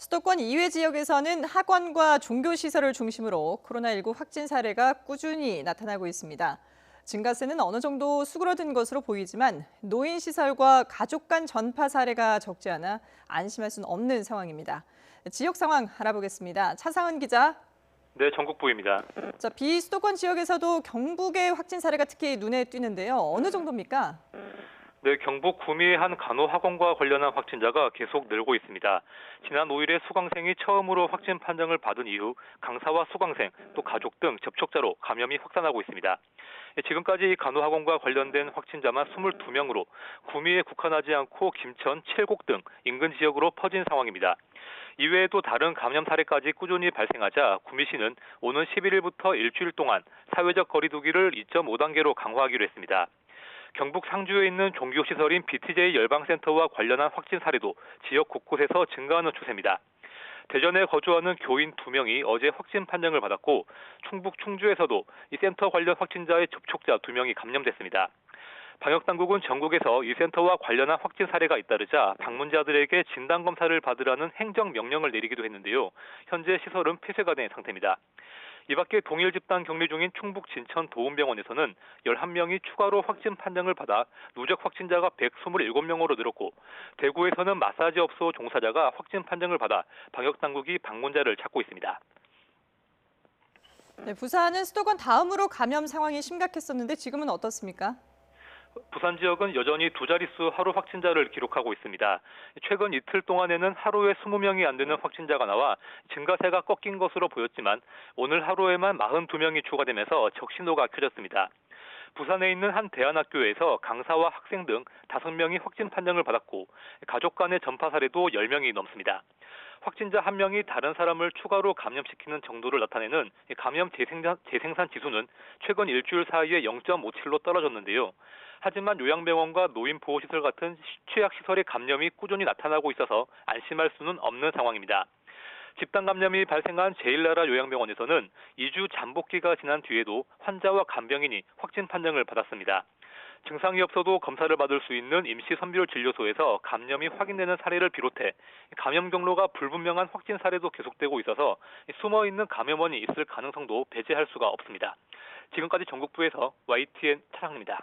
수도권 이외 지역에서는 학원과 종교시설을 중심으로 코로나19 확진 사례가 꾸준히 나타나고 있습니다. 증가세는 어느 정도 수그러든 것으로 보이지만 노인시설과 가족 간 전파 사례가 적지 않아 안심할 수는 없는 상황입니다. 지역 상황 알아보겠습니다. 차상은 기자. 네, 전국부입니다. 비수도권 지역에서도 경북의 확진 사례가 특히 눈에 띄는데요. 어느 정도입니까? 네, 경북 구미의 한 간호학원과 관련한 확진자가 계속 늘고 있습니다. 지난 5일에 수강생이 처음으로 확진 판정을 받은 이후 강사와 수강생, 또 가족 등 접촉자로 감염이 확산하고 있습니다. 지금까지 간호학원과 관련된 확진자만 22명으로 구미에 국한하지 않고 김천, 칠곡 등 인근 지역으로 퍼진 상황입니다. 이외에도 다른 감염 사례까지 꾸준히 발생하자 구미시는 오는 11일부터 일주일 동안 사회적 거리 두기를 2.5단계로 강화하기로 했습니다. 경북 상주에 있는 종교시설인 BTJ 열방센터와 관련한 확진 사례도 지역 곳곳에서 증가하는 추세입니다. 대전에 거주하는 교인 2명이 어제 확진 판정을 받았고 충북 충주에서도 이 센터 관련 확진자의 접촉자 2명이 감염됐습니다. 방역당국은 전국에서 이 센터와 관련한 확진 사례가 잇따르자 방문자들에게 진단검사를 받으라는 행정명령을 내리기도 했는데요. 현재 시설은 폐쇄가 된 상태입니다. 이 밖에 동일 집단 격리 중인 충북 진천 도움병원에서는 11명이 추가로 확진 판정을 받아 누적 확진자가 127명으로 늘었고 대구에서는 마사지 업소 종사자가 확진 판정을 받아 방역당국이 방문자를 찾고 있습니다. 네, 부산은 수도권 다음으로 감염 상황이 심각했었는데 지금은 어떻습니까? 부산 지역은 여전히 두 자릿수 하루 확진자를 기록하고 있습니다. 최근 이틀 동안에는 하루에 20명이 안 되는 확진자가 나와 증가세가 꺾인 것으로 보였지만 오늘 하루에만 42명이 추가되면서 적신호가 켜졌습니다. 부산에 있는 한 대안학교에서 강사와 학생 등 5명이 확진 판정을 받았고 가족 간의 전파 사례도 10명이 넘습니다. 확진자 1명이 다른 사람을 추가로 감염시키는 정도를 나타내는 감염 재생산 지수는 최근 일주일 사이에 0.57로 떨어졌는데요. 하지만 요양병원과 노인보호시설 같은 취약시설의 감염이 꾸준히 나타나고 있어서 안심할 수는 없는 상황입니다. 집단 감염이 발생한 제1나라 요양병원에서는 2주 잠복기가 지난 뒤에도 환자와 간병인이 확진 판정을 받았습니다. 증상이 없어도 검사를 받을 수 있는 임시 선별 진료소에서 감염이 확인되는 사례를 비롯해 감염 경로가 불분명한 확진 사례도 계속되고 있어서 숨어있는 감염원이 있을 가능성도 배제할 수가 없습니다. 지금까지 전국부에서 YTN 차상입니다.